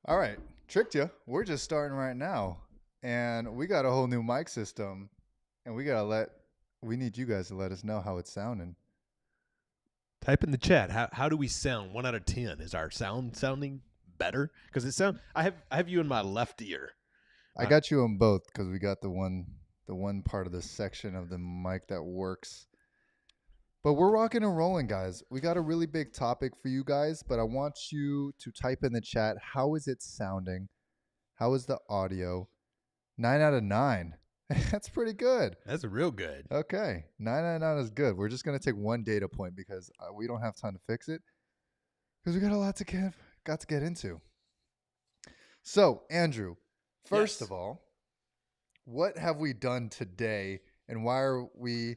All right, tricked you. We're just starting right now, and we got a whole new mic system, and we need you guys to let us know how it's sounding. Type in the chat. How do we sound? 1 out of 10. Is our sound sounding better? Because it sound. I have you in my left ear. I got you on both because we got the one part of the section of the mic that works. But we're rocking and rolling, guys. We got a really big topic for you guys, but I want you to type in the chat, how is it sounding? How is the audio? 9 out of 9. That's pretty good. That's real good. Okay, 999 is good. We're just gonna take one data point because we don't have time to fix it because we got a lot to get into. So, Andrew, first Yes. of all, what have we done today, and why are we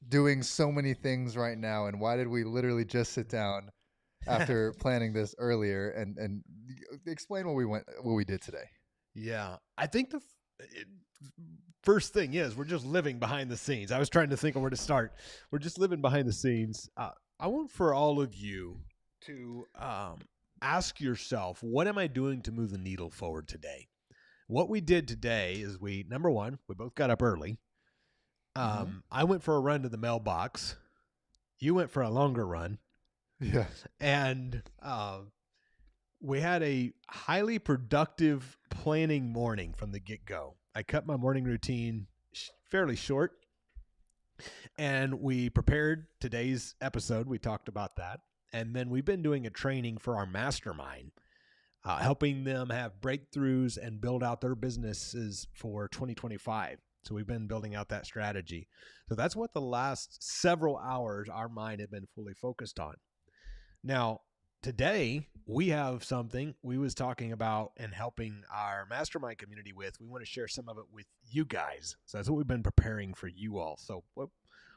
doing so many things right now? And why did we literally just sit down after planning this earlier and explain what we did today? Yeah. I think first thing is we're just living behind the scenes. I was trying to think of where to start. We're just living behind the scenes. I want for all of you to ask yourself, what am I doing to move the needle forward today? What we did today is number one, we both got up early. I went for a run to the mailbox. You went for a longer run. Yeah. And we had a highly productive planning morning from the get-go. I cut my morning routine fairly short, and we prepared today's episode. We talked about that. And then we've been doing a training for our mastermind, helping them have breakthroughs and build out their businesses for 2025. So we've been building out that strategy. So that's what the last several hours our mind had been fully focused on. Now, today we have something we was talking about and helping our mastermind community with. We want to share some of it with you guys. So that's what we've been preparing for you all. So what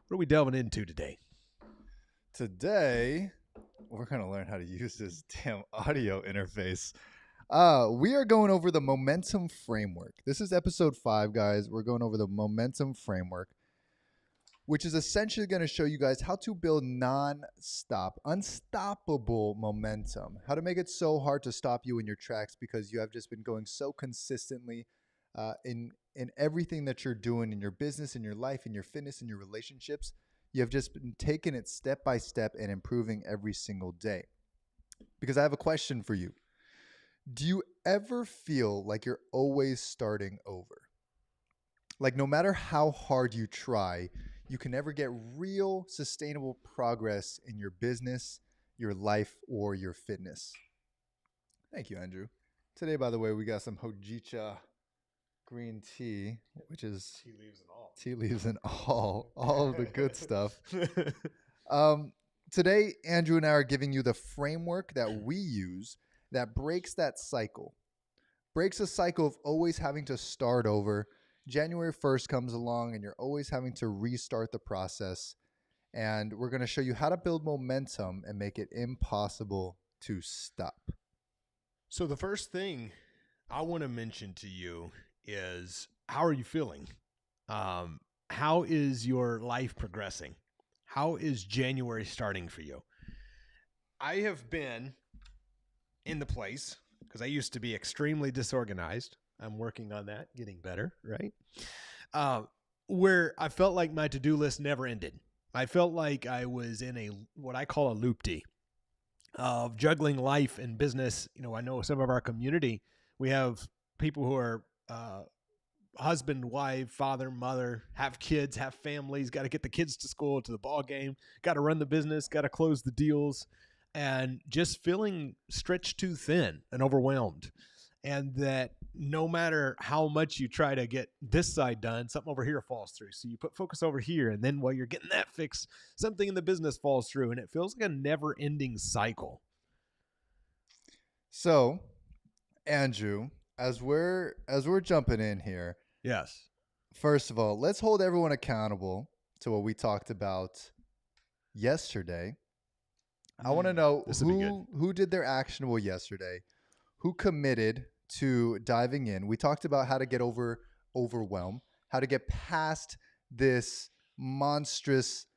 are we delving into today? Today, we're going to learn how to use this damn audio interface. We are going over the momentum framework. This is episode 5, guys. We're going over the momentum framework, which is essentially going to show you guys how to build unstoppable momentum, how to make it so hard to stop you in your tracks because you have just been going so consistently in everything that you're doing in your business, in your life, in your fitness, in your relationships. You have just been taking it step by step and improving every single day. Because I have a question for you. Do you ever feel like you're always starting over? Like no matter how hard you try, you can never get real sustainable progress in your business, your life, or your fitness. Thank you, Andrew. Today, by the way, we got some Hojicha green tea, which is Tea leaves and all. tea leaves and all of the good stuff. Um, Today, Andrew and I are giving you the framework that we use that breaks that cycle, breaks a cycle of always having to start over. January 1st comes along and you're always having to restart the process. And we're going to show you how to build momentum and make it impossible to stop. So the first thing I want to mention to you is, how are you feeling? How is your life progressing? How is January starting for you? I have been in the place because I used to be extremely disorganized. I'm working on that, getting better, right? Where I felt like my to-do list never ended. I felt like I was in what I call a loop-de of juggling life and business. I know some of our community, we have people who are husband, wife, father, mother, have kids, have families, got to get the kids to school, to the ball game, got to run the business, got to close the deals, and just feeling stretched too thin and overwhelmed. And that no matter how much you try to get this side done, something over here falls through. So you put focus over here, and then while you're getting that fixed, something in the business falls through, and it feels like a never-ending cycle. So, Andrew, as we're jumping in here, Yes. first of all, let's hold everyone accountable to what we talked about yesterday. I want to know This would be good. who did their actionable yesterday, who committed to diving in. We talked about how to get over overwhelm, how to get past this monstrous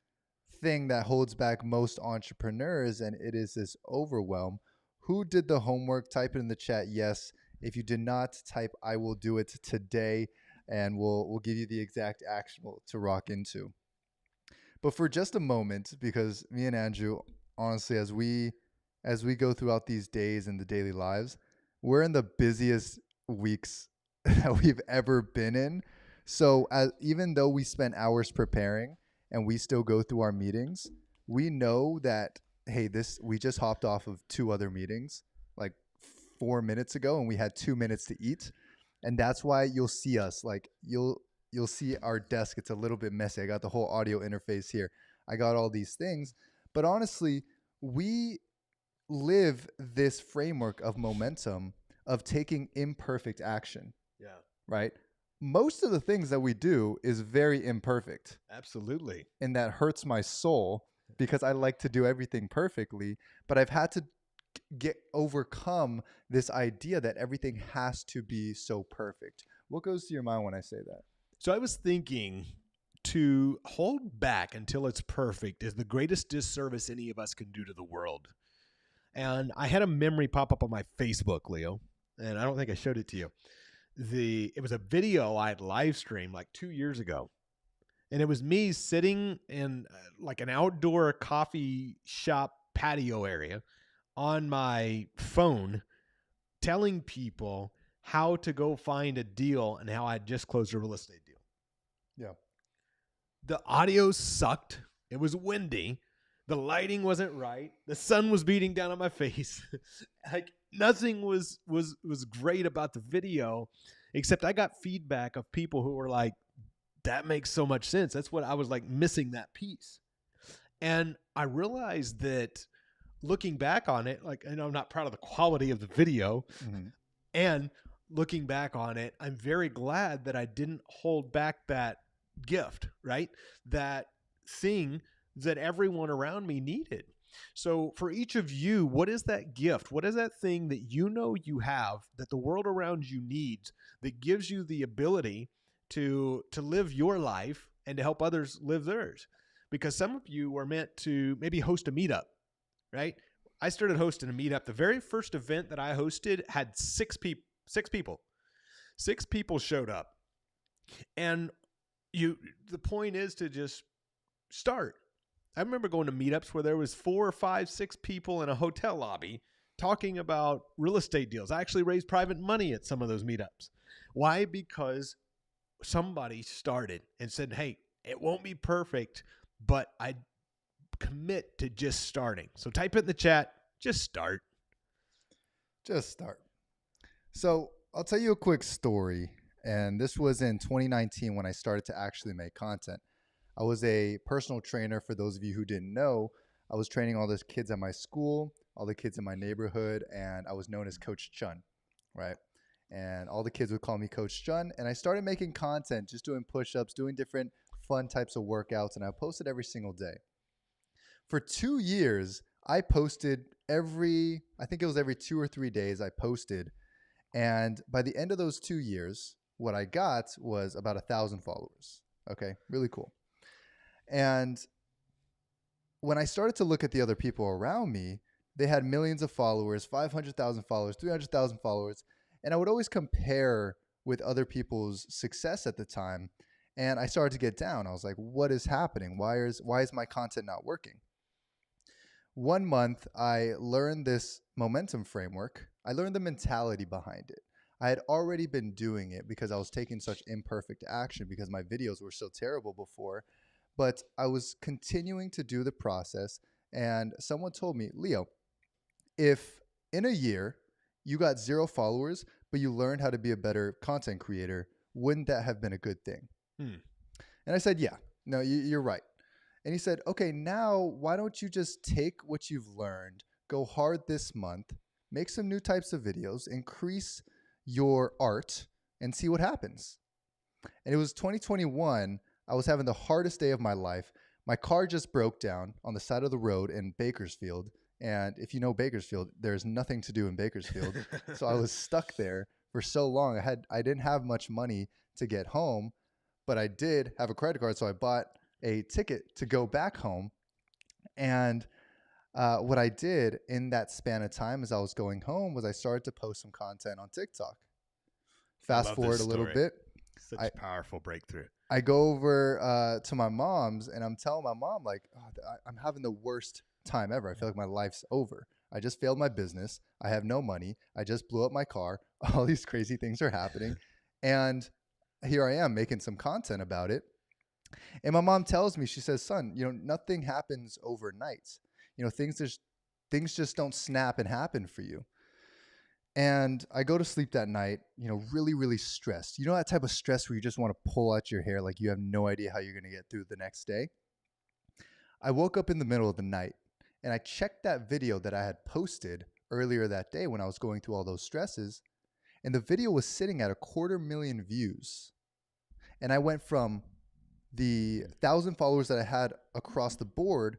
thing that holds back most entrepreneurs, and it is this overwhelm. Who did the homework? Type it in the chat. Yes. If you did not, type I will do it today, and we'll give you the exact action to rock into. But for just a moment, because me and Andrew, honestly, as we go throughout these days and the daily lives, we're in the busiest weeks that we've ever been in. So even though we spent hours preparing and we still go through our meetings, we know that hey, this we just hopped off of two other meetings like 4 minutes ago, and we had 2 minutes to eat, and that's why you'll see us like you'll see our desk. It's a little bit messy. I got the whole audio interface here. I got all these things. But honestly, we live this framework of momentum of taking imperfect action, Yeah. right? Most of the things that we do is very imperfect. Absolutely. And that hurts my soul because I like to do everything perfectly. But I've had to overcome this idea that everything has to be so perfect. What goes to your mind when I say that? So I was thinking to hold back until it's perfect is the greatest disservice any of us can do to the world. And I had a memory pop up on my Facebook, Leo, and I don't think I showed it to you. It was a video I had live streamed like 2 years ago. And it was me sitting in like an outdoor coffee shop patio area on my phone telling people how to go find a deal and how I just closed a real estate deal. Yeah. The audio sucked. It was windy. The lighting wasn't right. The sun was beating down on my face. Like nothing was great about the video, except I got feedback of people who were like, that makes so much sense. That's what I was like missing that piece. And I realized that looking back on it, like, and I'm not proud of the quality of the video. Mm-hmm. And looking back on it, I'm very glad that I didn't hold back that gift, right? That thing that everyone around me needed. So for each of you, what is that gift? What is that thing that you know you have that the world around you needs that gives you the ability to live your life and to help others live theirs? Because some of you are meant to maybe host a meetup, right? I started hosting a meetup. The very first event that I hosted had six people. Six people showed up. And the point is to just start. I remember going to meetups where there was 4 or 5, 6 people in a hotel lobby talking about real estate deals. I actually raised private money at some of those meetups. Why? Because somebody started and said, hey, it won't be perfect, but I commit to just starting. So type it in the chat, just start. Just start. So I'll tell you a quick story. And this was in 2019 when I started to actually make content. I was a personal trainer. For those of you who didn't know, I was training all those kids at my school, all the kids in my neighborhood, and I was known as Coach Chun, right? And all the kids would call me Coach Chun. And I started making content, just doing push-ups, doing different fun types of workouts, and I posted every single day. For 2 years, I posted I think it was every 2 or 3 days I posted. And by the end of those 2 years, what I got was about 1,000 followers. Okay, really cool. And when I started to look at the other people around me, they had millions of followers, 500,000 followers, 300,000 followers. And I would always compare with other people's success at the time. And I started to get down. I was like, what is happening? Why is my content not working? 1 month, I learned this momentum framework. I learned the mentality behind it. I had already been doing it because I was taking such imperfect action because my videos were so terrible before. But I was continuing to do the process. And someone told me, Leo, if in a year you got 0 followers, but you learned how to be a better content creator, wouldn't that have been a good thing? And I said, yeah, no, you're right. And he said, okay, now why don't you just take what you've learned, go hard this month, make some new types of videos, increase your art, and see what happens. And it was 2021. I was having the hardest day of my life. My car just broke down on the side of the road in Bakersfield. And if you know Bakersfield, there's nothing to do in Bakersfield. So I was stuck there for so long. I didn't have much money to get home, but I did have a credit card. So I bought a ticket to go back home. And what I did in that span of time as I was going home was I started to post some content on TikTok. I Fast love this forward a little story. bit. Such I, a powerful breakthrough. I go over to my mom's and I'm telling my mom, like, oh, I'm having the worst time ever. I feel like my life's over. I just failed my business. I have no money. I just blew up my car. All these crazy things are happening. And here I am making some content about it. And my mom tells me, she says, son, nothing happens overnight. Things just don't snap and happen for you. And I go to sleep that night, really, really stressed. You know that type of stress where you just want to pull out your hair, like you have no idea how you're going to get through the next day. I woke up in the middle of the night and I checked that video that I had posted earlier that day when I was going through all those stresses. And the video was sitting at 250,000 views. And I went from the 1,000 followers that I had across the board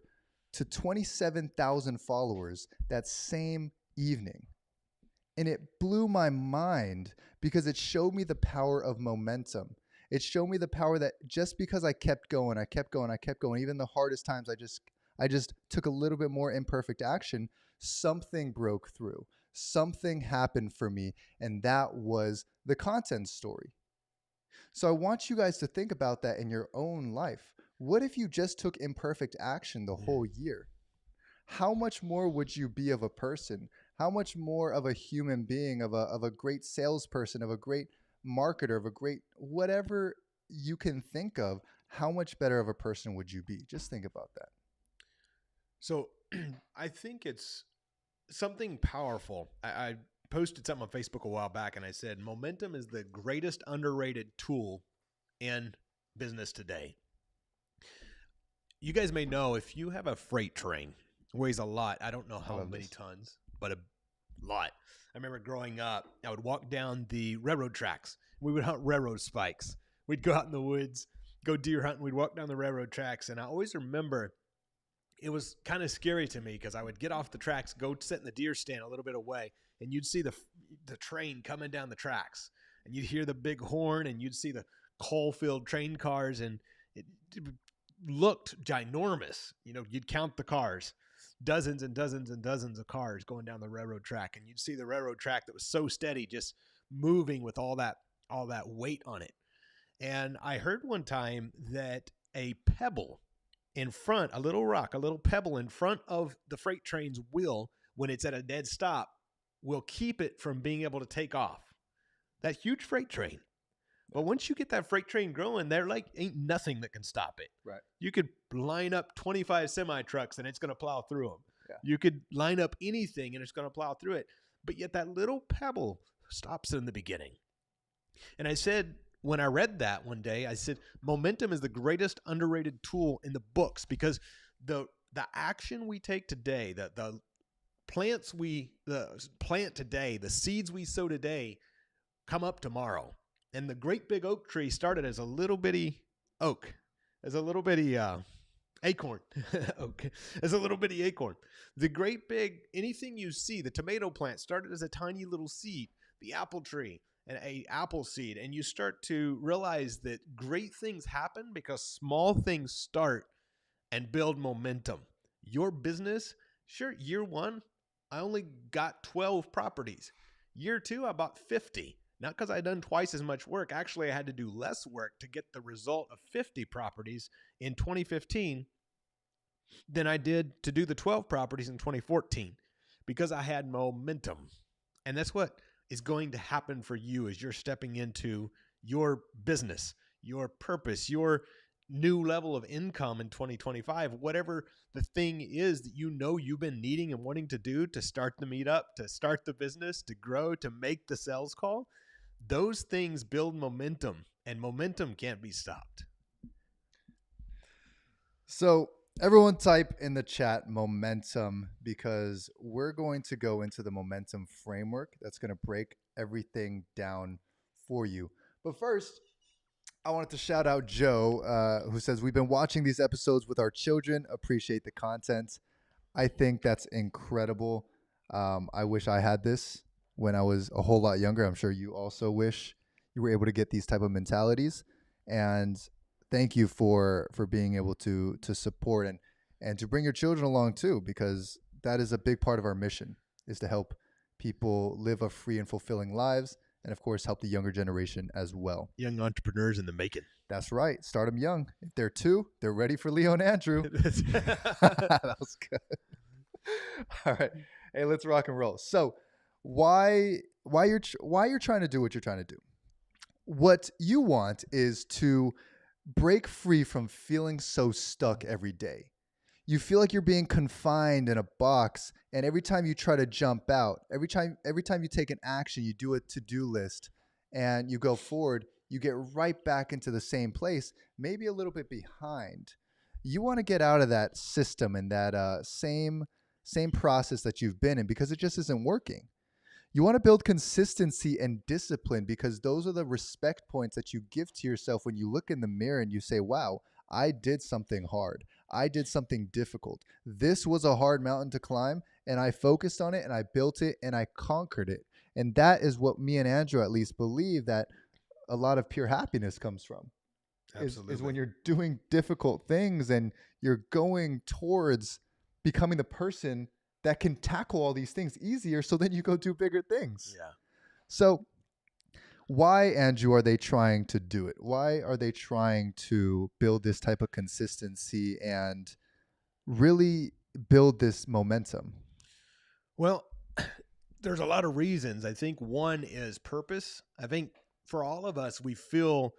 to 27,000 followers that same evening. And it blew my mind because it showed me the power of momentum. It showed me the power that just because I kept going, even the hardest times, I just took a little bit more imperfect action, something broke through. Something happened for me, and that was the content story. So I want you guys to think about that in your own life. What if you just took imperfect action the whole year? How much more would you be of a person? How much more of a human being, of a great salesperson, of a great marketer, of a great whatever you can think of? How much better of a person would you be? Just think about that. So I think it's something powerful. I posted something on Facebook a while back and I said, momentum is the greatest underrated tool in business today. You guys may know if you have a freight train, it weighs a lot. I don't know how many tons, but a lot. I remember growing up, I would walk down the railroad tracks. We would hunt railroad spikes. We'd go out in the woods, go deer hunting. We'd walk down the railroad tracks. And I always remember it was kind of scary to me because I would get off the tracks, go sit in the deer stand a little bit away, and you'd see the train coming down the tracks. And you'd hear the big horn and you'd see the coal-filled train cars. And it looked ginormous. You'd count the cars, dozens and dozens and dozens of cars going down the railroad track, and you'd see the railroad track that was so steady, just moving with all that weight on it. And I heard one time that a pebble in front, a little rock, a little pebble in front of the freight train's wheel when it's at a dead stop will keep it from being able to take off. That huge freight train. But once you get that freight train growing, there ain't nothing that can stop it. Right. You could line up 25 semi trucks and it's going to plow through them. Yeah. You could line up anything and it's going to plow through it. But yet that little pebble stops in the beginning. And I said, when I read that one day, I said, momentum is the greatest underrated tool in the books because the action we take today, the plants we plant today, the seeds we sow today come up tomorrow. And the great big oak tree started as a little bitty oak, as a little bitty acorn. Okay, as a little bitty acorn. The great big, anything you see, the tomato plant started as a tiny little seed, the apple tree, and a apple seed. And you start to realize that great things happen because small things start and build momentum. Your business, sure, year one, I only got 12 properties. Year two, I bought 50. Not because I'd done twice as much work. Actually, I had to do less work to get the result of 50 properties in 2015 than I did to do the 12 properties in 2014 because I had momentum. And that's what is going to happen for you as you're stepping into your business, your purpose, your new level of income in 2025, whatever the thing is that you've been needing and wanting to do to start the meetup, to start the business, to grow, to make the sales call. Those things build momentum, and momentum can't be stopped. So everyone type in the chat momentum because we're going to go into the momentum framework that's going to break everything down for you. But first, I wanted to shout out Joe, who says, we've been watching these episodes with our children, appreciate the content. I think that's incredible. I wish I had this when I was a whole lot younger. I'm sure you also wish you were able to get these type of mentalities. And thank you for being able to support and to bring your children along too, because that is a big part of our mission, is to help people live a free and fulfilling lives, and of course help the younger generation as well. Young entrepreneurs in the making. That's right. Start them young. If they're 2, they're ready for Leo and Andrew. That was good. All right. Hey, let's rock and roll. So, why you're trying to do what you're trying to do? What you want is to break free from feeling so stuck every day. You feel like you're being confined in a box, and every time you try to jump out, every time you take an action, you do a to-do list and you go forward, you get right back into the same place, maybe a little bit behind. You want to get out of that system and that same process that you've been in, because it just isn't working. You want to build consistency and discipline, because those are the respect points that you give to yourself when you look in the mirror and you say, wow, I did something hard. I did something difficult. This was a hard mountain to climb, and I focused on it and I built it and I conquered it. And that is what me and Andrew at least believe that a lot of pure happiness comes from. Is when you're doing difficult things and you're going towards becoming the person that can tackle all these things easier, so then you go do bigger things. Yeah. So why, Andrew, are they trying to do it? Why are they trying to build this type of consistency and really build this momentum? Well, there's a lot of reasons. I think one is purpose. I think for all of us, we feel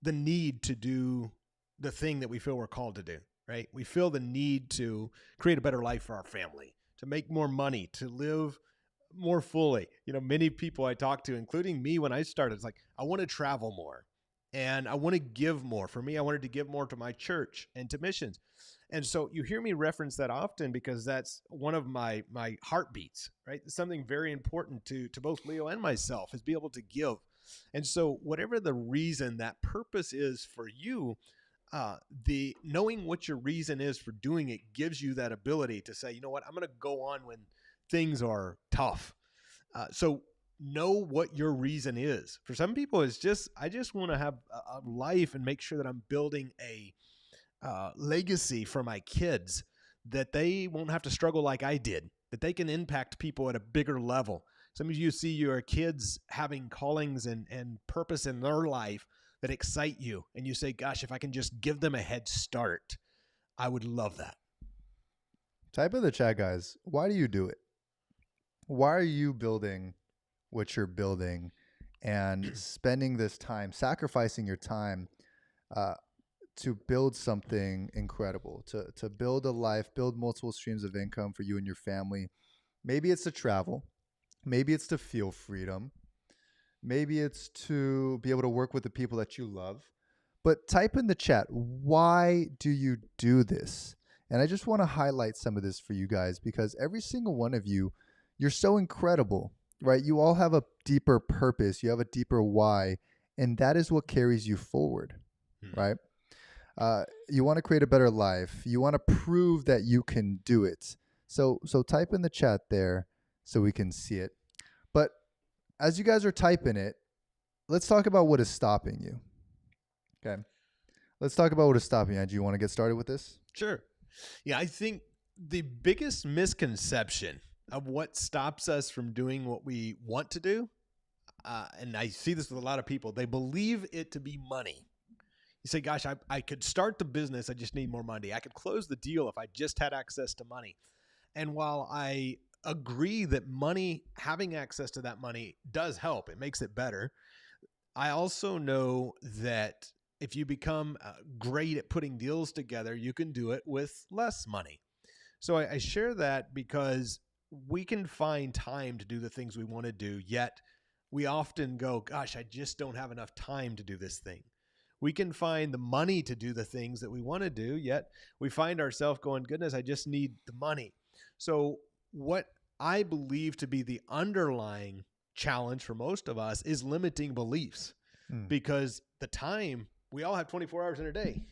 the need to do the thing that we feel we're called to do, right? We feel the need to create a better life for our family, to make more money, to live more fully. Many people I talk to, including me when I started, it's like, I want to travel more and I want to give more. For me, I wanted to give more to my church and to missions. And so you hear me reference that often because that's one of my heartbeats, right? It's something very important to both Leo and myself, is be able to give. And so whatever the reason, that purpose is for you, the knowing what your reason is for doing it gives you that ability to say, you know what, I'm going to go on when things are tough. So know what your reason is. For some people, it's just, I just want to have a life and make sure that I'm building a legacy for my kids, that they won't have to struggle like I did, that they can impact people at a bigger level. Some of you see your kids having callings and purpose in their life that excite you, and you say, gosh, if I can just give them a head start, I would love that. Type in the chat, guys. Why do you do it? Why are you building what you're building and spending this time, sacrificing your time to build something incredible, to build a life, build multiple streams of income for you and your family? Maybe it's to travel. Maybe it's to feel freedom. Maybe it's to be able to work with the people that you love. But type in the chat, why do you do this? And I just want to highlight some of this for you guys, because every single one of you, you're so incredible, right? You all have a deeper purpose. You have a deeper why. And that is what carries you forward, right? You want to create a better life. You want to prove that you can do it. So type in the chat there so we can see it. But as you guys are typing it, let's talk about what is stopping you. Okay. Let's talk about what is stopping you. Do you want to get started with this? Sure. Yeah, I think the biggest misconception of what stops us from doing what we want to do, and I see this with a lot of people, they believe it to be money. You say, gosh, I could start the business, I just need more money. I could close the deal if I just had access to money. And while I agree that money, having access to that money does help, it makes it better, I also know that if you become great at putting deals together, you can do it with less money. So I share that because we can find time to do the things we want to do, yet we often go, gosh, I just don't have enough time to do this thing. We can find the money to do the things that we want to do, yet we find ourselves going, goodness, I just need the money. So what I believe to be the underlying challenge for most of us is limiting beliefs, because the time, we all have 24 hours in a day.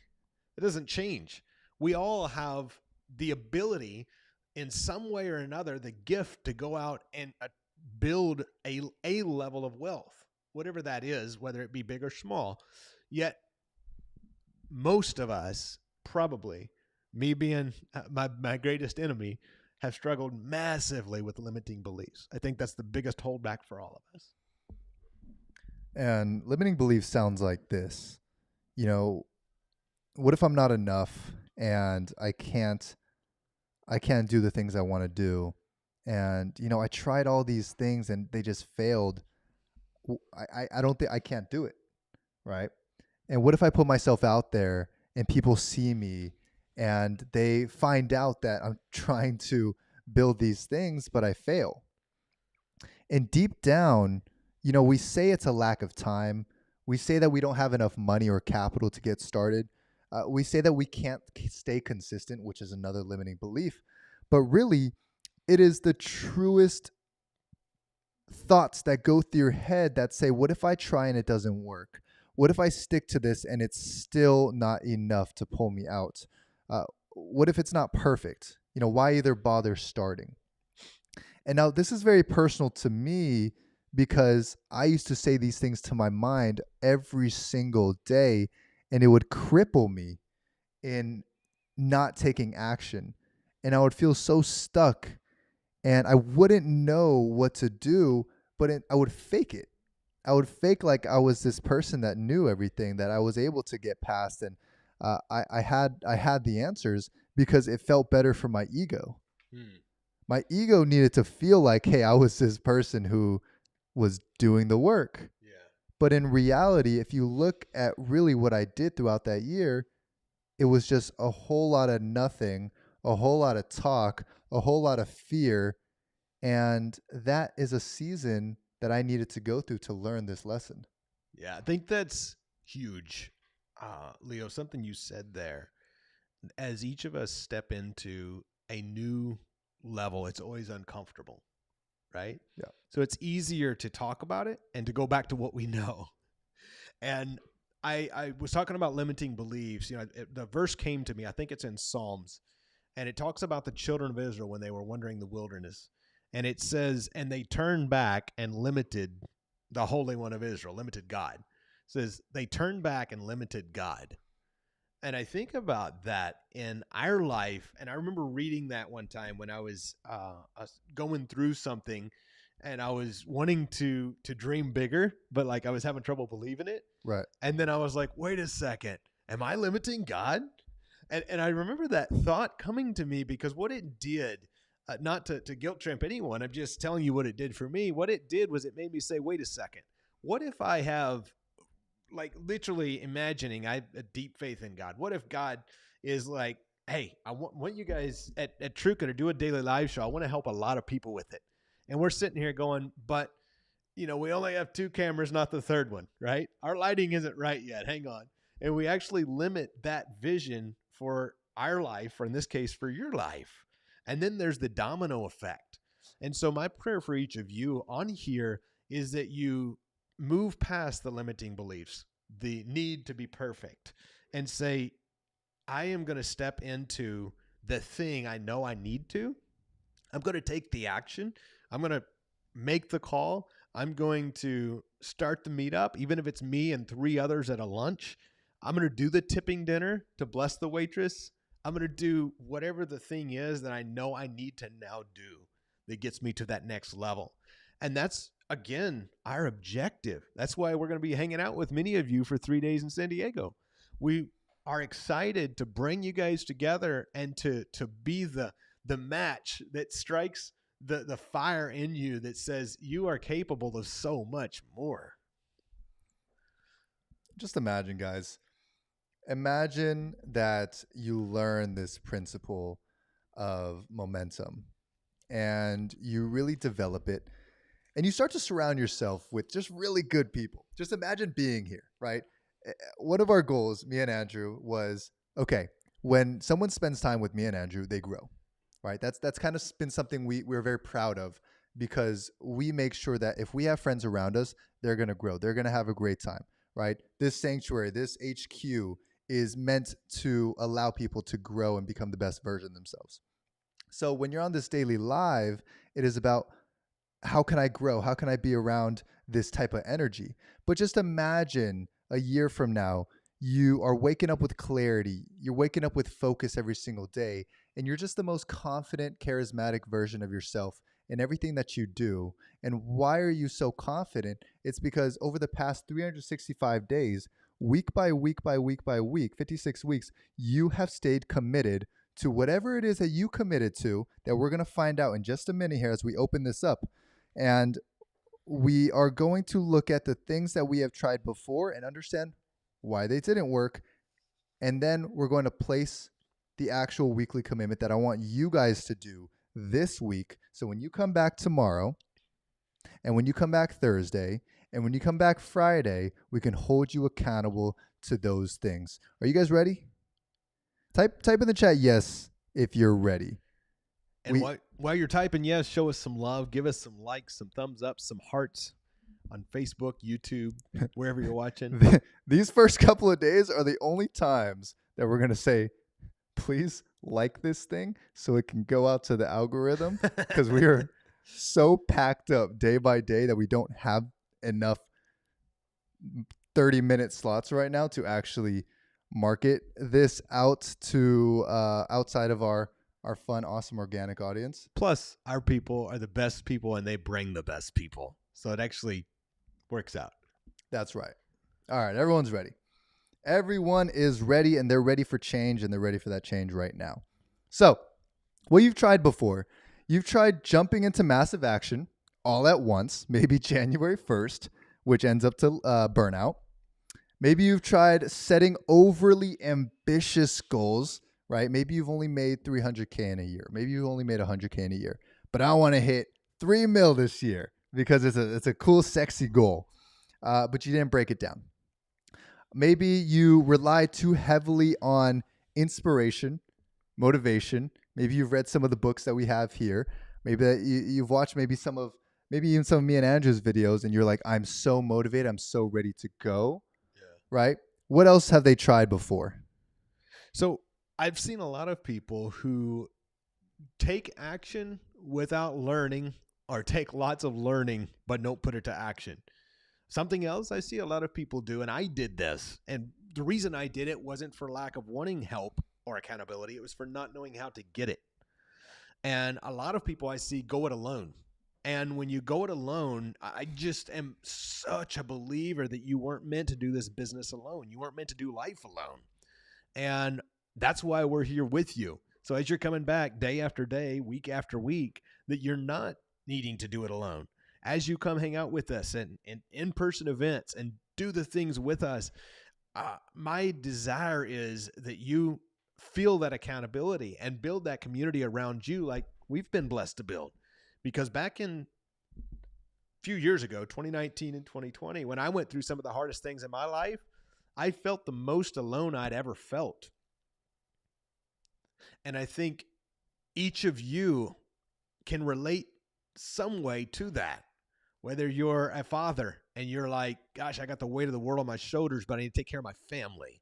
It doesn't change. We all have the ability in some way or another, the gift to go out and build a level of wealth, whatever that is, whether it be big or small. Yet most of us, probably me being my greatest enemy, have struggled massively with limiting beliefs. I think that's the biggest holdback for all of us. And limiting beliefs sounds like this. You know, what if I'm not enough and I can't do the things I want to do? And I tried all these things and they just failed. I don't think I can't do it, right? And what if I put myself out there and people see me and they find out that I'm trying to build these things, but I fail? And deep down, we say it's a lack of time. We say that we don't have enough money or capital to get started. We say that we can't stay consistent, which is another limiting belief. But really, it is the truest thoughts that go through your head that say, what if I try and it doesn't work? What if I stick to this and it's still not enough to pull me out? What if it's not perfect? Why either bother starting? And now this is very personal to me because I used to say these things to my mind every single day, and it would cripple me in not taking action. And I would feel so stuck and I wouldn't know what to do, but I would fake it. I would fake like I was this person that knew everything, that I was able to get past, and I had the answers because it felt better for my ego. Hmm. My ego needed to feel like, hey, I was this person who was doing the work. Yeah. But in reality, if you look at really what I did throughout that year, it was just a whole lot of nothing, a whole lot of talk, a whole lot of fear. And that is a season that I needed to go through to learn this lesson. Yeah, I think that's huge. Leo, something you said there. As each of us step into a new level, it's always uncomfortable, right? Yeah. So it's easier to talk about it and to go back to what we know. And I was talking about limiting beliefs. The verse came to me. I think it's in Psalms, and it talks about the children of Israel when they were wandering the wilderness. And it says, and they turned back and limited the Holy One of Israel, limited God. It says they turned back and limited God. And I think about that in our life. And I remember reading that one time when I was going through something and I was wanting to dream bigger, but like I was having trouble believing it. Right. And then I was like, wait a second, am I limiting God? And I remember that thought coming to me because what it did, not to guilt trip anyone, I'm just telling you what it did for me. What it did was it made me say, wait a second, what if I have, like, literally imagining I have a deep faith in God? What if God is like, hey, I want you guys at Truca to do a daily live show. I want to help a lot of people with it. And we're sitting here going, but we only have two cameras, not the third one, right? Our lighting isn't right yet. Hang on. And we actually limit that vision for our life, or in this case, for your life. And then there's the domino effect. And so my prayer for each of you on here is that you move past the limiting beliefs, the need to be perfect, and say, I am going to step into the thing I know I need to. I'm going to take the action. I'm going to make the call. I'm going to start the meetup, even if it's me and three others at a lunch. I'm going to do the tipping dinner to bless the waitress. I'm going to do whatever the thing is that I know I need to now do that gets me to that next level. And that's, again, our objective. That's why we're going to be hanging out with many of you for 3 days in San Diego. We are excited to bring you guys together and to be the match that strikes the fire in you that says you are capable of so much more. Just imagine, guys. Imagine that you learn this principle of momentum and you really develop it and you start to surround yourself with just really good people. Just imagine being here, right? One of our goals, me and Andrew, was okay, when someone spends time with me and Andrew, they grow, right? That's kind of been something we're very proud of because we make sure that if we have friends around us, they're going to grow. They're going to have a great time, right? This sanctuary, this HQ is meant to allow people to grow and become the best version of themselves. So when you're on this daily live, it is about how can I grow? How can I be around this type of energy? But just imagine a year from now, you are waking up with clarity. You're waking up with focus every single day. and you're just the most confident, charismatic version of yourself in everything that you do. And why are you so confident? It's because over the past 365 days, week by week by week by week, 56 weeks, you have stayed committed to whatever it is that you committed to, that we're going to find out in just a minute here as we open this up. And we are going to look at the things that we have tried before and understand why they didn't work. And then we're going to place the actual weekly commitment that I want you guys to do this week. So when you come back tomorrow, and when you come back Thursday, and when you come back Friday, we can hold you accountable to those things. Are you guys ready? Type in the chat yes if you're ready. And while you're typing yes, show us some love. Give us some likes, some thumbs up, some hearts on Facebook, YouTube, wherever you're watching. These first couple of days are the only times that we're going to say, please like this thing so it can go out to the algorithm, because we are so packed up day by day that we don't have enough 30-minute slots right now to actually market this out to outside of our fun, awesome, organic audience. Plus, our people are the best people and they bring the best people. So it actually works out. That's right. All right, everyone's ready. Everyone is ready, and they're ready for change, and they're ready for that change right now. So, what you've tried before, you've tried jumping into massive action all at once, maybe January 1st, which ends up to burnout. Maybe you've tried setting overly ambitious goals, right? Maybe you've only made 300K in a year. Maybe you've only made 100K in a year. But I want to hit 3 mil this year because it's a cool, sexy goal. But you didn't break it down. Maybe you rely too heavily on inspiration, motivation. Maybe you've read some of the books that we have here. Maybe that you've watched maybe even some of me and Andrew's videos, and you're like, I'm so motivated. I'm so ready to go. Yeah. Right? What else have they tried before? So I've seen a lot of people who take action without learning, or take lots of learning but don't put it to action. Something else I see a lot of people do, and I did this, and the reason I did it wasn't for lack of wanting help or accountability. It was for not knowing how to get it. And a lot of people I see go it alone. And when you go it alone, I just am such a believer that you weren't meant to do this business alone. You weren't meant to do life alone. And that's why we're here with you. So as you're coming back day after day, week after week, that you're not needing to do it alone. As you come hang out with us and in-person events and do the things with us, my desire is that you feel that accountability and build that community around you like we've been blessed to build. Because back in a few years ago, 2019 and 2020, when I went through some of the hardest things in my life, I felt the most alone I'd ever felt. And I think each of you can relate some way to that. Whether you're a father and you're like, gosh, I got the weight of the world on my shoulders, but I need to take care of my family.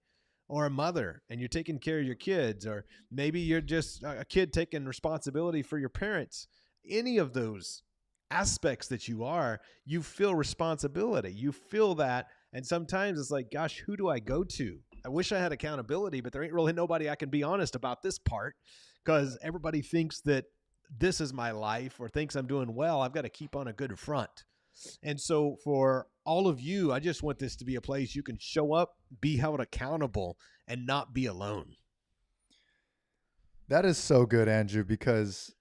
Or a mother and you're taking care of your kids. Or maybe you're just a kid taking responsibility for your parents. Any of those aspects that you feel responsibility. You feel that. And sometimes it's like, gosh, who do I go to? I wish I had accountability, but there ain't really nobody I can be honest about this part, because everybody thinks that this is my life or thinks I'm doing well. I've got to keep on a good front. And so for all of you, I just want this to be a place you can show up, be held accountable, and not be alone. That is so good, Andrew, because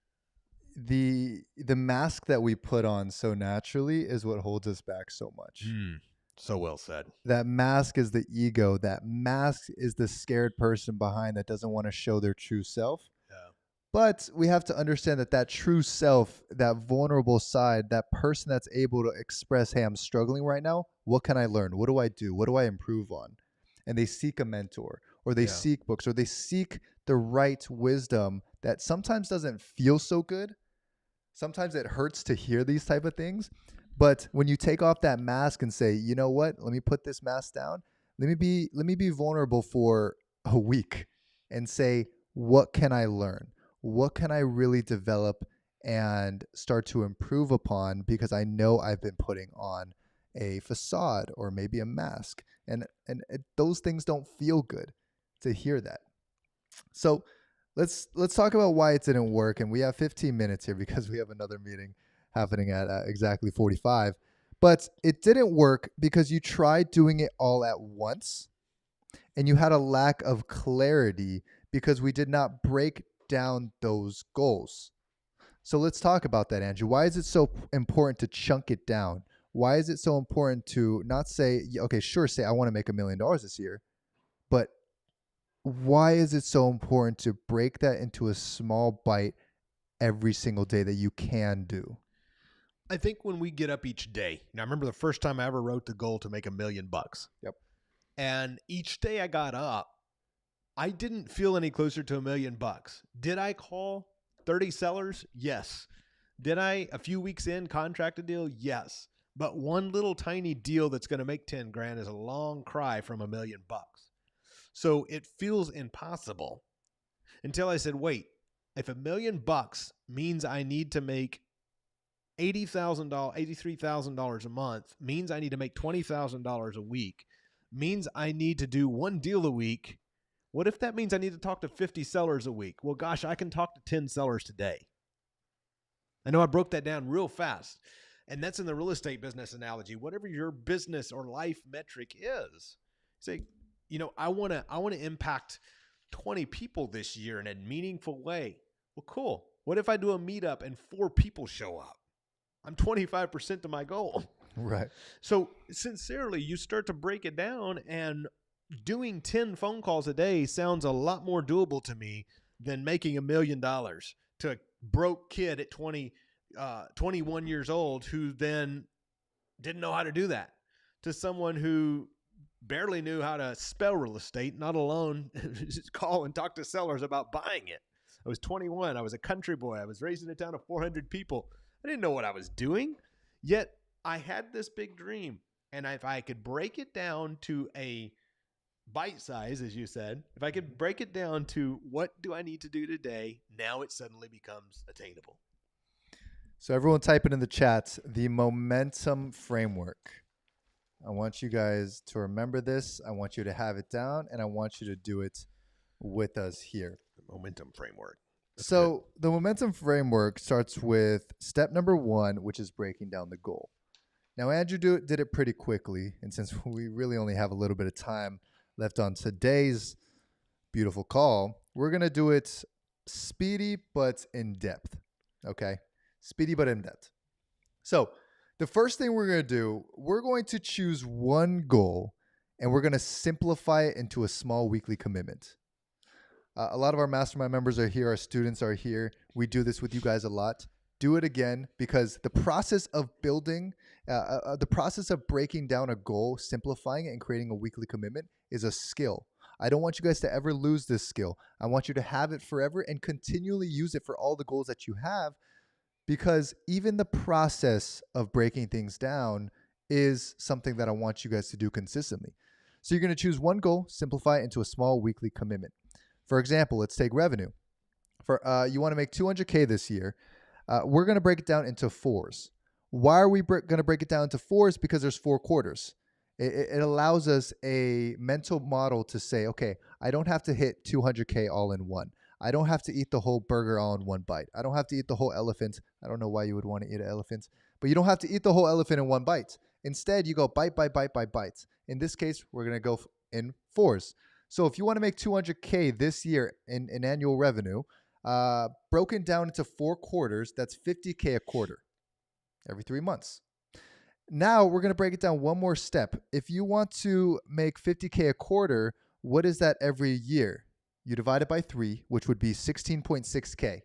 the mask that we put on so naturally is what holds us back so much. So well said. That mask is the ego. That mask is the scared person behind that doesn't want to show their true self. But we have to understand that true self, that vulnerable side, that person that's able to express, hey, I'm struggling right now. What can I learn? What do I do? What do I improve on? And they seek a mentor, or they seek books, or they seek the right wisdom that sometimes doesn't feel so good. Sometimes it hurts to hear these type of things. But when you take off that mask and say, you know what, let me put this mask down. Let me be vulnerable for a week and say, what can I learn? What can I really develop and start to improve upon, because I know I've been putting on a facade or maybe a mask, and those things don't feel good to hear that. So let's talk about why it didn't work. And we have 15 minutes here because we have another meeting happening at exactly 45. But it didn't work because you tried doing it all at once and you had a lack of clarity because we did not break down those goals. So let's talk about that, Andrew. Why is it so important to chunk it down? Why is it so important to not say, okay, sure, say I want to make $1 million this year, but why is it so important to break that into a small bite every single day that you can do? I think when we get up each day, now I remember the first time I ever wrote the goal to make $1 million. Yep. And each day I got up, I didn't feel any closer to $1 million. Did I call 30 sellers? Yes. Did I, a few weeks in, contract a deal? Yes. But one little tiny deal that's going to make 10 grand is a long cry from $1 million. So it feels impossible until I said, wait, if $1 million means I need to make $80,000, $83,000 a month, means I need to make $20,000 a week, means I need to do one deal a week. What if that means I need to talk to 50 sellers a week? Well, gosh, I can talk to 10 sellers today. I know I broke that down real fast. And that's in the real estate business analogy. Whatever your business or life metric is, say, I want to impact 20 people this year in a meaningful way. Well, cool. What if I do a meetup and 4 people show up? I'm 25% to my goal. Right. So sincerely, you start to break it down, and doing 10 phone calls a day sounds a lot more doable to me than making $1 million to a broke kid at 21 years old who then didn't know how to do that, to someone who barely knew how to spell real estate, not alone just call and talk to sellers about buying it. I was 21. I was a country boy. I was raised in a town of 400 people. I didn't know what I was doing, yet I had this big dream. And if I could break it down to a bite size, as you said, if I could break it down to what do I need to do today, now it suddenly becomes attainable. So everyone type it in the chat, the momentum framework. I want you guys to remember this. I want you to have it down, and I want you to do it with us here. The momentum framework. So the momentum framework starts with step number 1, which is breaking down the goal. Now, Andrew did it pretty quickly, and since we really only have a little bit of time left on today's beautiful call, we're going to do it speedy but in depth, okay? Speedy but in depth. So the first thing we're going to do, we're going to choose one goal, and we're going to simplify it into a small weekly commitment. A lot of our mastermind members are here. Our students are here. We do this with you guys a lot. Do it again, because the process of building, the process of breaking down a goal, simplifying it, and creating a weekly commitment is a skill. I don't want you guys to ever lose this skill. I want you to have it forever and continually use it for all the goals that you have, because even the process of breaking things down is something that I want you guys to do consistently. So you're going to choose one goal, simplify it into a small weekly commitment. For example, let's take revenue. You want to make 200K this year. We're going to break it down into 4s. Why are we going to break it down into 4s? Because there's 4 quarters. It allows us a mental model to say, okay, I don't have to hit 200K all in one. I don't have to eat the whole burger all in one bite. I don't have to eat the whole elephant. I don't know why you would want to eat an elephant, but you don't have to eat the whole elephant in one bite. Instead, you go bite by bite by bite. In this case, we're going to go in 4s. So if you want to make 200K this year in annual revenue, broken down into 4 quarters, that's 50K a quarter every 3 months. Now we're going to break it down one more step. If you want to make 50K a quarter, what is that every year? You divide it by 3, which would be 16.6K.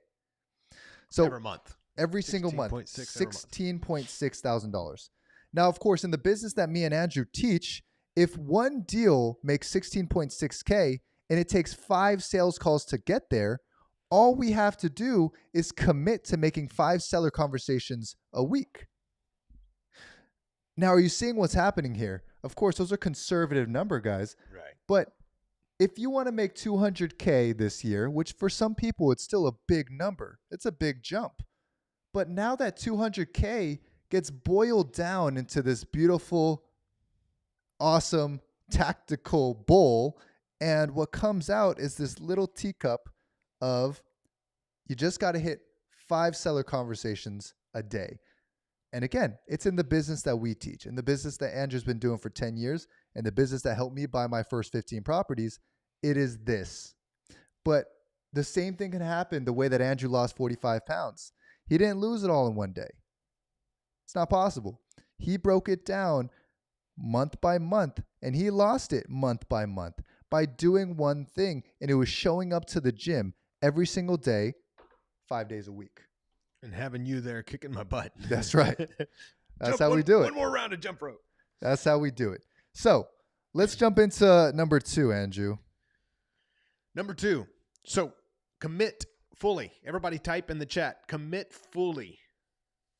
So every month. Every single month, $16,600. Now, of course, in the business that me and Andrew teach, if one deal makes 16.6K and it takes 5 sales calls to get there, all we have to do is commit to making 5 seller conversations a week. Now, are you seeing what's happening here? Of course, those are conservative number, guys. Right. But if you want to make 200K this year, which for some people, it's still a big number. It's a big jump. But now that 200K gets boiled down into this beautiful, awesome, tactical bowl, and what comes out is this little teacup of you just got to hit 5 seller conversations a day. And again, it's in the business that we teach, in the business that Andrew's been doing for 10 years, and the business that helped me buy my first 15 properties. It is this. But the same thing can happen the way that Andrew lost 45 pounds. He didn't lose it all in one day. It's not possible. He broke it down month by month, and he lost it month by month by doing one thing, and it was showing up to the gym every single day, 5 days a week. And having you there kicking my butt. That's right. That's how we do it. One more round of jump rope. That's how we do it. So let's jump into number 2, Andrew. Number 2. So commit fully. Everybody type in the chat. Commit fully.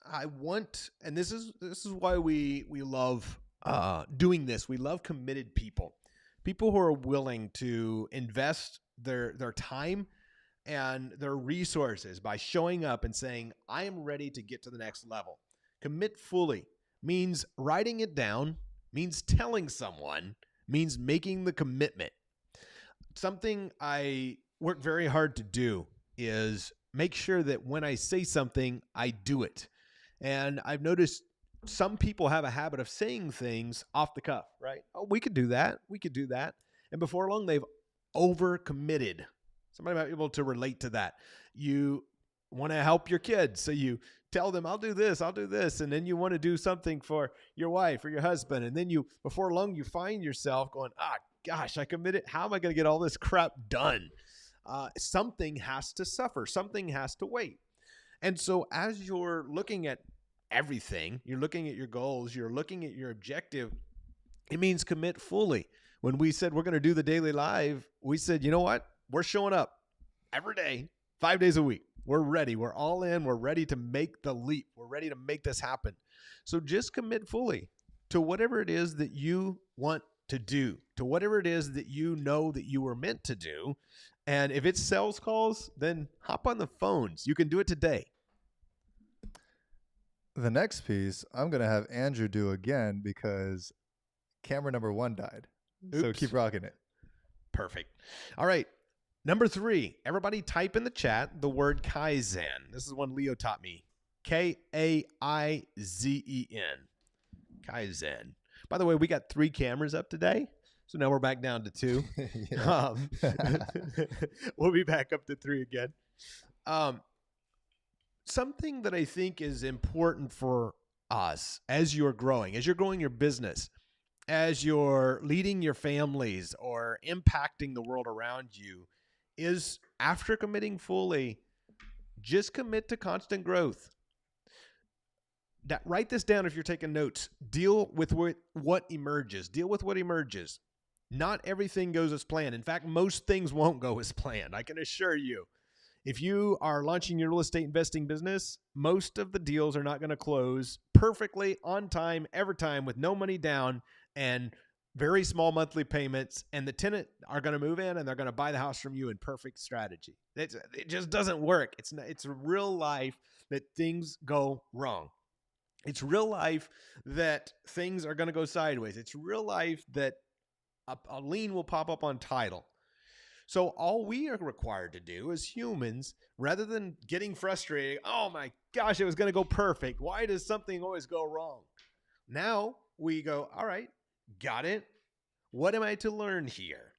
I want, and this is why we love doing this. We love committed people. People who are willing to invest their time and their resources by showing up and saying, I am ready to get to the next level. Commit fully means writing it down, means telling someone, means making the commitment. Something I work very hard to do is make sure that when I say something, I do it. And I've noticed some people have a habit of saying things off the cuff, right? Oh, we could do that. We could do that. And before long, they've overcommitted. Somebody might be able to relate to that. You want to help your kids, so you tell them, I'll do this, and then you want to do something for your wife or your husband, and then before long, you find yourself going, gosh, I committed. How am I going to get all this crap done? Something has to suffer. Something has to wait. And so as you're looking at everything, you're looking at your goals, you're looking at your objective, it means commit fully. When we said we're going to do the daily live, we said, you know what? We're showing up every day, 5 days a week. We're ready. We're all in. We're ready to make the leap. We're ready to make this happen. So just commit fully to whatever it is that you want to do, to whatever it is that you know that you were meant to do. And if it's sales calls, then hop on the phones. You can do it today. The next piece I'm going to have Andrew do again because camera number 1 died. Oops. So keep rocking it. Perfect. All right. Number 3, everybody type in the chat the word Kaizen. This is one Leo taught me. Kaizen. Kaizen. By the way, we got 3 cameras up today. So now we're back down to 2. We'll be back up to 3 again. Something that I think is important for us as you're growing your business, as you're leading your families or impacting the world around you, is after committing fully, just commit to constant growth. Write this down if you're taking notes. Deal with what emerges. Deal with what emerges. Not everything goes as planned. In fact, most things won't go as planned. I can assure you. If you are launching your real estate investing business, most of the deals are not going to close perfectly on time, every time, with no money down and very small monthly payments, and the tenant are going to move in and they're going to buy the house from you in perfect strategy. It just doesn't work. It's real life that things go wrong. It's real life that things are going to go sideways. It's real life that a lien will pop up on title. So all we are required to do as humans, rather than getting frustrated, oh my gosh, it was going to go perfect. Why does something always go wrong? Now we go, all right, got it. What am I to learn here?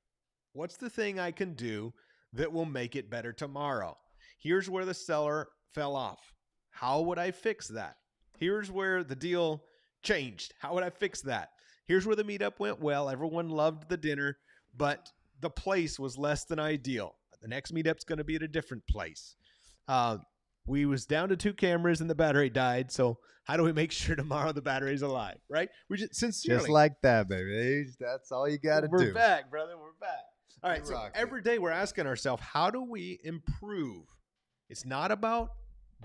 What's the thing I can do that will make it better tomorrow? Here's where the seller fell off. How would I fix that? Here's where the deal changed. How would I fix that? Here's where the meetup went well. Everyone loved the dinner, but the place was less than ideal. The next meetup's going to be at a different place. We was down to 2 cameras and the battery died. So how do we make sure tomorrow the battery's alive, right? We just sincerely. Just like that, baby. That's all you got to do. We're back, brother. We're back. All right. So every day we're asking ourselves, how do we improve? It's not about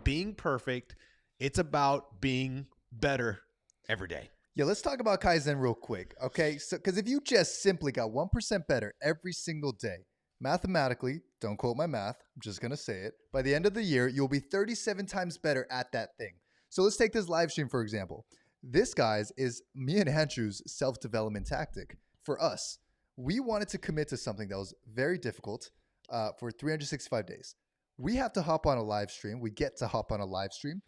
being perfect. It's about being better every day. Yeah, let's talk about Kaizen real quick, okay? So, because if you just simply got 1% better every single day, mathematically, don't quote my math, I'm just going to say it, by the end of the year, you'll be 37 times better at that thing. So let's take this live stream, for example. This, guys, is me and Andrew's self-development tactic for us. We wanted to commit to something that was very difficult, for 365 days. We have to hop on a live stream. We get to hop on a live stream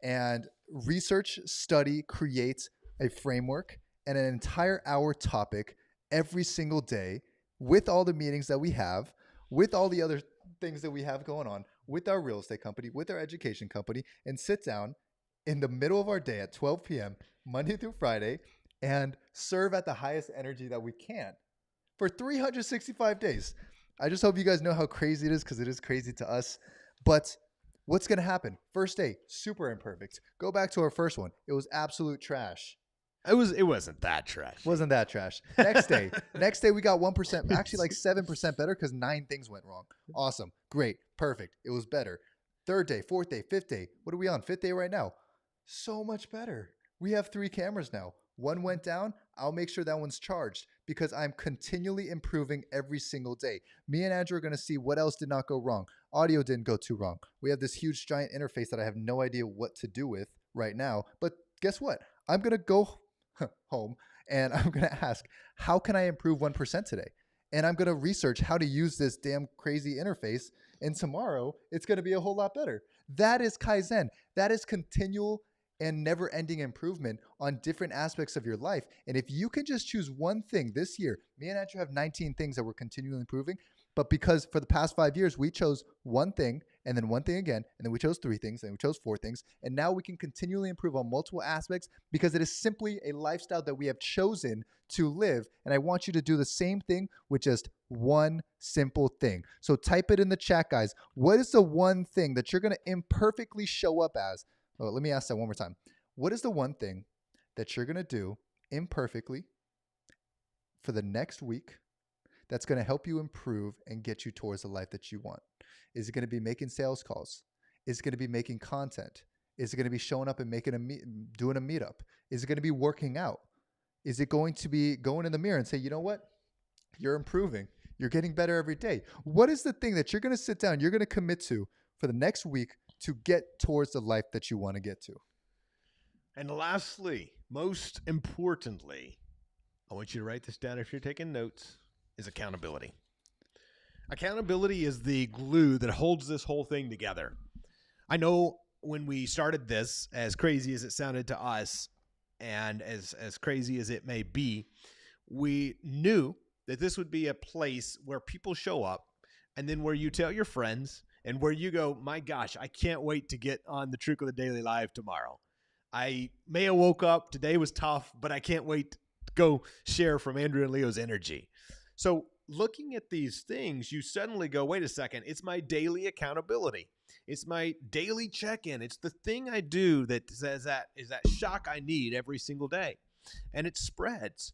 and research, study, create a framework and an entire hour topic every single day with all the meetings that we have, with all the other things that we have going on, with our real estate company, with our education company, and sit down in the middle of our day at 12 p.m., Monday through Friday, and serve at the highest energy that we can for 365 days. I just hope you guys know how crazy it is, because it is crazy to us. But what's going to happen? First day, super imperfect. Go back to our first one. It was absolute trash. It wasn't that trash. Wasn't that trash? Next day we got 1%, actually like 7% better, because 9 things went wrong. Awesome. Great. Perfect. It was better. Third day, fourth day, fifth day. What are we on? Fifth day right now. So much better. We have 3 cameras now. One went down. I'll make sure that one's charged, because I'm continually improving every single day. Me and Andrew are going to see what else did not go wrong. Audio didn't go too wrong. We have this huge giant interface that I have no idea what to do with right now. But guess what? I'm going to go home and I'm going to ask, how can I improve 1% today? And I'm going to research how to use this damn crazy interface. And tomorrow it's going to be a whole lot better. That is Kaizen. That is continual and never-ending improvement on different aspects of your life. And if you can just choose one thing this year, me and Andrew have 19 things that we're continually improving, but because for the past 5 years, we chose one thing and then one thing again, and then we chose 3 things, and then we chose 4 things, and now we can continually improve on multiple aspects, because it is simply a lifestyle that we have chosen to live. And I want you to do the same thing with just one simple thing. So type it in the chat, guys. What is the one thing that you're going to imperfectly show up as? Oh, let me ask that one more time. What is the one thing that you're going to do imperfectly for the next week that's going to help you improve and get you towards the life that you want? Is it going to be making sales calls? Is it going to be making content? Is it going to be showing up and doing a meetup? Is it going to be working out? Is it going to be going in the mirror and say, you know what? You're improving. You're getting better every day. What is the thing that you're going to sit down, you're going to commit to for the next week to get towards the life that you want to get to? And lastly, most importantly, I want you to write this down if you're taking notes, is accountability. Accountability is the glue that holds this whole thing together. I know when we started this, as crazy as it sounded to us and as crazy as it may be, we knew that this would be a place where people show up, and then where you tell your friends, and where you go, my gosh, I can't wait to get on the Truth of the Daily Live tomorrow. I may have woke up, today was tough, but I can't wait to go share from Andrew and Leo's energy. So looking at these things, you suddenly go, wait a second, it's my daily accountability. It's my daily check-in. It's the thing I do that says that is that shock I need every single day. And it spreads.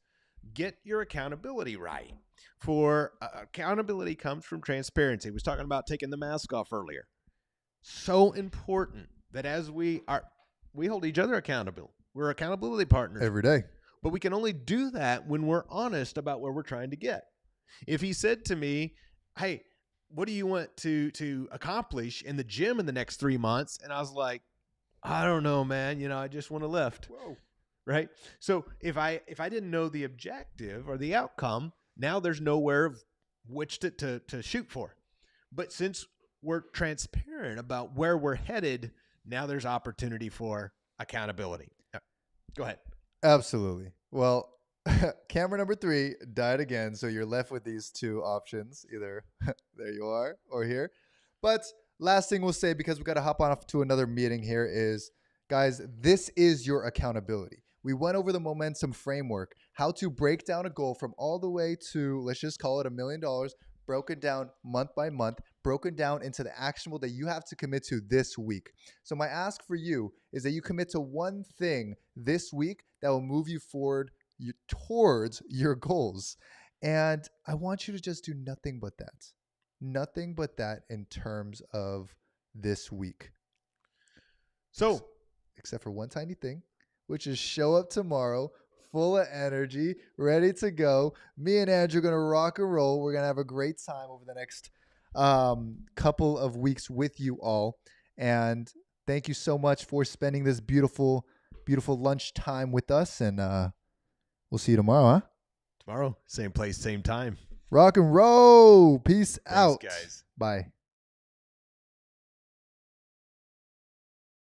Get your accountability right. For accountability comes from transparency. I was talking about taking the mask off earlier. So important that as we hold each other accountable. We're accountability partners Every day. But we can only do that when we're honest about where we're trying to get. If he said to me, hey, what do you want to accomplish in the gym in the next 3 months? And I was like, I don't know, man. I just want to lift. Whoa. Right? So if I didn't know the objective or the outcome, now there's nowhere of which to shoot for. But since we're transparent about where we're headed, now there's opportunity for accountability. Go ahead. Absolutely. Well, camera number 3 died again, so you're left with these 2 options. Either there you are or here. But last thing we'll say, because we got to hop on to another meeting here, is, guys, this is your accountability. We went over the momentum framework, how to break down a goal from all the way to, let's just call it $1 million, broken down month by month, broken down into the actionable that you have to commit to this week. So my ask for you is that you commit to one thing this week that will move you forward towards your goals. And I want you to just do nothing but that. Nothing but that in terms of this week. So, except for one tiny thing, which is show up tomorrow full of energy, ready to go. Me and Andrew are going to rock and roll. We're going to have a great time over the next couple of weeks with you all. And thank you so much for spending this beautiful, beautiful lunchtime with us. And we'll see you tomorrow, huh? Tomorrow, same place, same time. Rock and roll. Peace Thanks, out. guys. Bye.